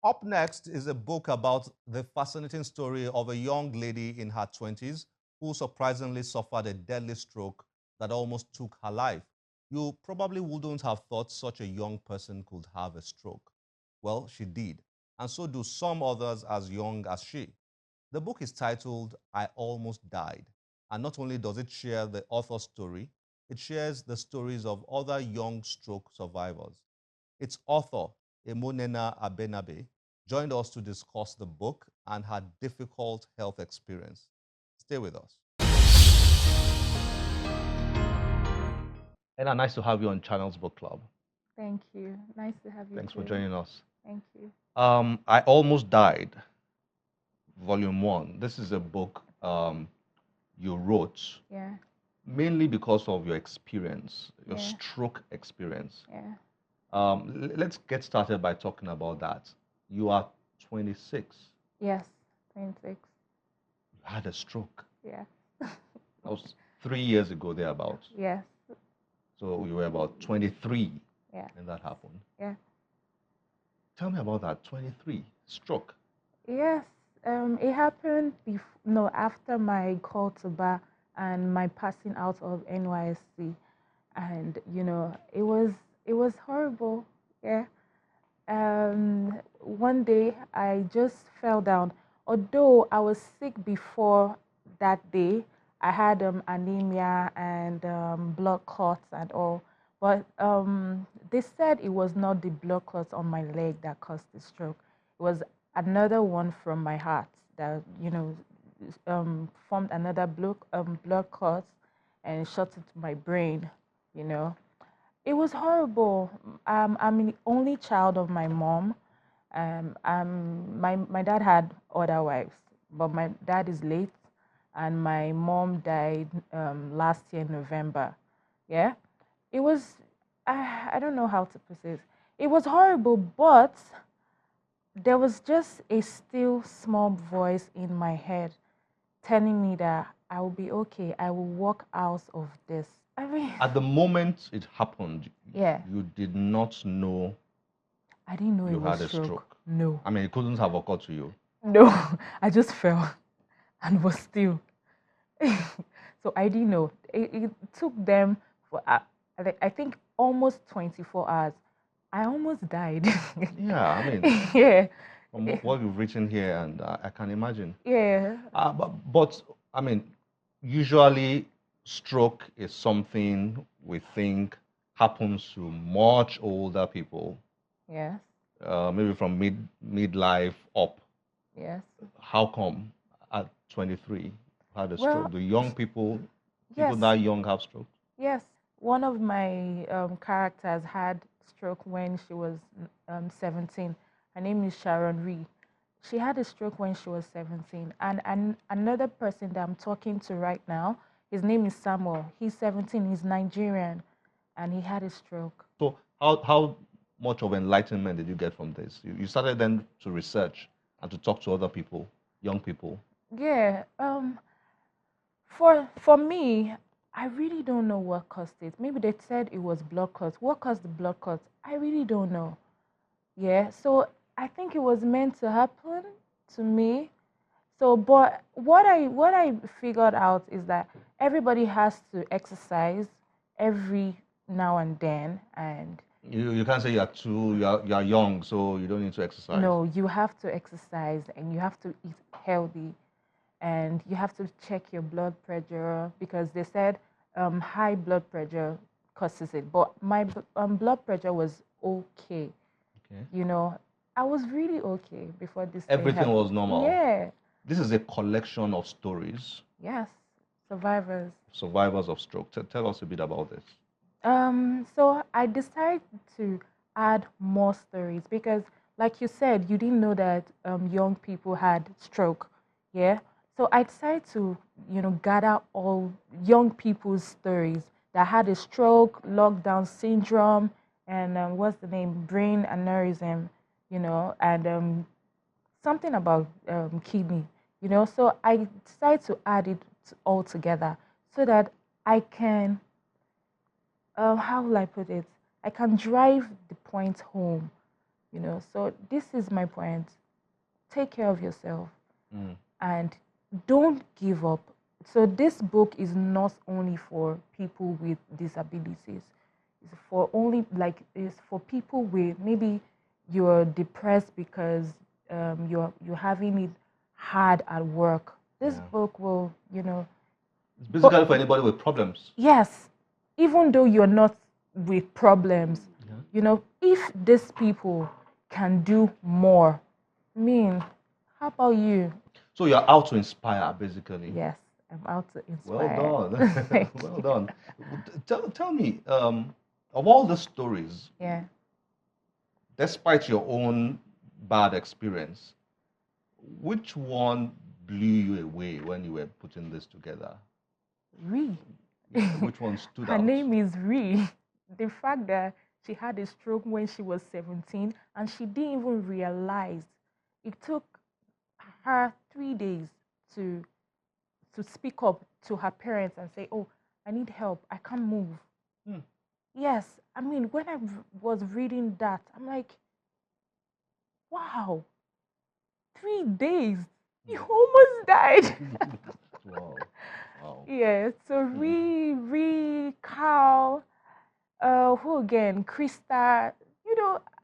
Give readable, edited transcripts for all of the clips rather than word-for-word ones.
Up next is a book about the fascinating story of a young lady in her 20s who surprisingly suffered a deadly stroke that almost took her life. You probably wouldn't have thought such a young person could have a stroke. Well, she did, and so do some others as young as she. The book is titled I Almost Died, and not only does it share the author's story, it shares the stories of other young stroke survivors. Its author, Emonena Abenabe, joined us to discuss the book and her difficult health experience. Stay with us. Ella, nice to have you on Channels Book Club. Thank you. Nice to have you Thanks for too. joining us. Thank you. I Almost Died, Volume 1. This is a book you wrote Yeah, mainly because of your experience, your yeah, stroke experience. yeah. Let's get started by talking about that. You are 26. Yes, 26. You had a stroke. Yeah, That was 3 years ago, thereabouts. yes, So you were about 23 yeah, when that happened. yeah. Tell me about that 23 stroke. Yes, it happened no, after my call to bar and my passing out of NYSC. And, it was horrible. Yeah. One day I just fell down. Although I was sick before that day, I had anemia and blood clots and all. But they said it was not the blood clots on my leg that caused the stroke. It was another one from my heart that formed another blood clot and shot into my brain. You know, it was horrible. I'm the only child of my mom. My dad had other wives, but my dad is late, and my mom died last year November. Yeah, it was. I don't know how to put it. It was horrible, but there was just a still small voice in my head telling me that I will be okay. I will walk out of this. I mean, At the moment it happened, yeah. you did not know I didn't know it you was had a stroke. stroke. No. I mean, it couldn't have occurred to you. No. I just fell and was still. So I didn't know. It took them for, I think, almost 24 hours. I almost died. Yeah, I mean, Yeah. from what you've written here, and I can imagine. Yeah. But I mean, usually stroke is something we think happens to much older people, Yes. maybe from midlife up. Yes. How come at 23 you had a Well, stroke? Do young people yes. that young have stroke? Yes. One of my characters had stroke when she was 17. Her name is Sharon Ree. She had a stroke when she was 17. And another person that I'm talking to right now, his name is Samuel. He's 17. He's Nigerian, and he had a stroke. So how much of enlightenment did you get from this? You started then to research and to talk to other people, young people. Yeah. For me, I really don't know what caused it. Maybe they said it was blood clots. What caused the blood clots? I really don't know. Yeah. So I think it was meant to happen to me. So, but what I figured out is that everybody has to exercise every now and then, and You can't say you're young, so you don't need to exercise. no, you have to exercise and you have to eat healthy, and you have to check your blood pressure because they said high blood pressure causes it. But my blood pressure was okay. Okay. You know, I was really okay before this thing Everything happened. was normal. Yeah. This is a collection of stories, Yes. Survivors. survivors of stroke. Tell us a bit about this. So I decided to add more stories because, like you said, you didn't know that young people had stroke. Yeah. So I decided to, gather all young people's stories that had a stroke, lockdown syndrome, and what's the name, brain aneurysm, and something about kidney. So I decided to add it all together so that I can how will I put it? I can drive the point home So this is my point. Take care of yourself Mm. and don't give up. So this book is not only for people with disabilities. It's for only like it's for people with maybe you're depressed because you're having it hard at work. This Yeah. book will, It's but basically for anybody with problems. yes, even though you're not with problems, Yeah. if these people can do more, I mean, how about you? So you're out to inspire, basically. Yes, I'm out to Well inspire. done. Thank Well you. done. Tell me, of all the stories, Yeah, despite your own bad experience, which one blew you away when you were putting this together? Ree. Yeah, which one stood Her out? name is Ree. The fact that she had a stroke when she was 17 and she didn't even realize. It took her 3 days to speak up to her parents and say, "Oh, I need help. I can't move." Hmm. Yes, I mean, when I was reading that, I'm like, wow, 3 days. You almost died. Wow. Wow. Yeah, so Mm. Carl, who again? Krista,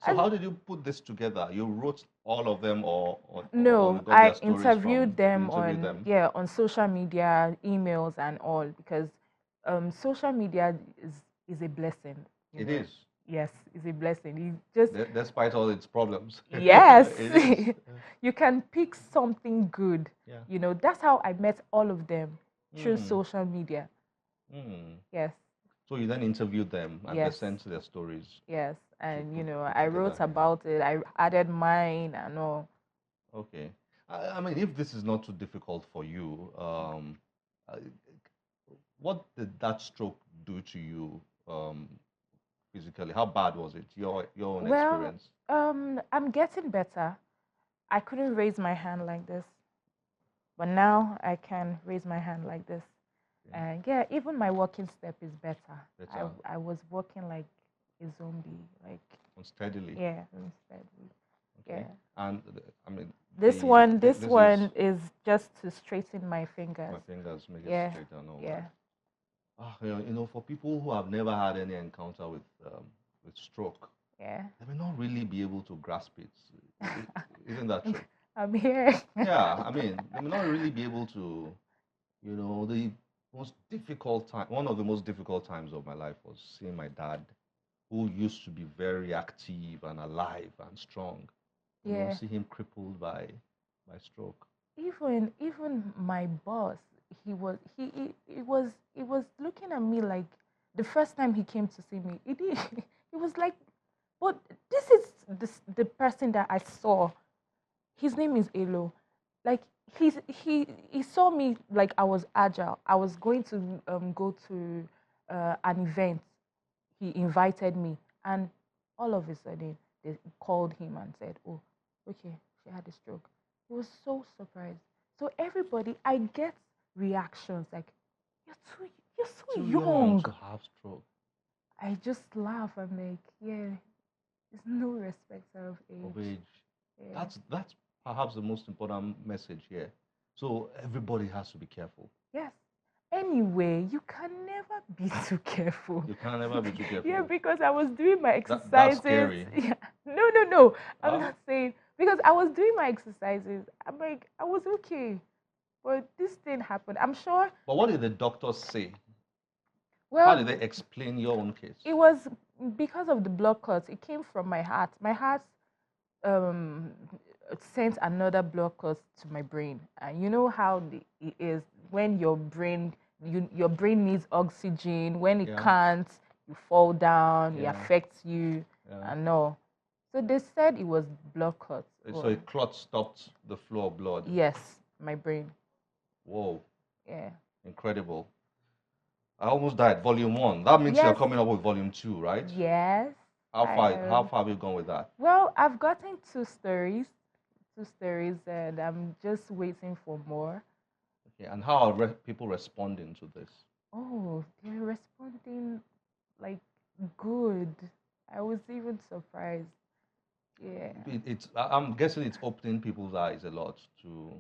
So how did you put this together? You wrote all of them, or you no, got I their stories interviewed from you them interviewed on, them? yeah, on social media, emails and all, because social media is a blessing, you It know. is, Yes, it's a blessing. You just despite all its problems. yes, It is. you can pick something good. Yeah. That's how I met all of them through Mm. social media. Mm. Yes, So you then interviewed them and they yes, sent their stories yes. to And put I together wrote here. about it. I added mine and all. Okay. I mean, if this is not too difficult for you, uh, what did that stroke do to you physically? How bad was it? Your own Well, experience? I'm getting better. I couldn't raise my hand like this, but now I can raise my hand like this. Yeah. And yeah, even my walking step is better. Better, I was walking like a zombie, like unsteadily. yeah, instead. Okay. Yeah. And I mean, This this is one is just to straighten my my fingers. fingers make it Yeah, straight and all yeah, that. For people who have never had any encounter with stroke, yeah. they may not really be able to grasp it. Isn't that true? I'm here. Yeah, I mean, they may not really be able to, the most difficult time, one of the most difficult times of my life was seeing my dad, who used to be very active and alive and strong, Yeah. see him crippled by stroke. Even my boss, he was looking at me like the first time he came to see me. It was like, but this is the person that I saw. His name is Elo. Like he saw me like I was agile. I was going to go to an event. He invited me, and all of a sudden they called him and said, "Oh, okay, she had a stroke." He was so surprised. So everybody, I get reactions like, you're so Too young young." to have stroke. I just laugh. I'm like, yeah, there's no respect of Of age. age. Yeah. That's perhaps the most important message here. So everybody has to be careful. Yes. Anyway, you can never be too careful. You can never be too Yeah, careful. because I was doing my That's exercises. scary. Yeah. No, no, no. I'm Huh? not saying because I was doing my exercises. I'm like, I was okay. But this thing happened. I'm sure. But what did the doctors say? How Well, did they explain your own case? it was because of the blood clots. It came from my heart. My heart um sent another blood clot to my brain, and you know how it is when your brain needs oxygen. When it Yeah, can't, you fall down, it yeah, affects you yeah. and all. So they said it was blood clots. So a Well, clot stopped the flow of blood. yes, my brain. Whoa, Yeah. incredible. I almost died. Volume one. That means you're Yes. coming up with volume two, right? Yes. How I far how am. far have you gone with that? Well, I've gotten two stories, and I'm just waiting for more. Okay, and how are people responding to this? Oh, they're responding like good. I was even surprised. Yeah. I'm guessing it's opening people's eyes a lot to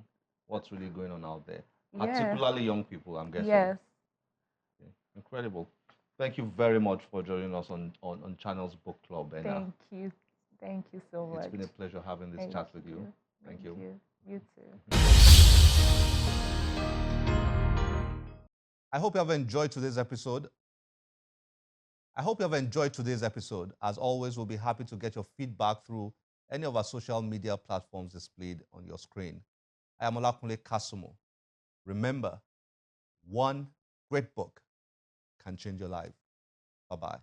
what's really going on out there, Yes. particularly young people, I'm guessing. Yes. Okay, incredible. Thank you very much for joining us on Channel's Book Club, and Thank you. Thank you so it's much. been a pleasure having this Thank chat with you. you. Thank Thank you. you. You too. I hope you have enjoyed today's episode. I hope you have enjoyed today's episode. As always, we'll be happy to get your feedback through any of our social media platforms displayed on your screen. I am Olakunle Kasumo. Remember, one great book can change your life. Bye bye.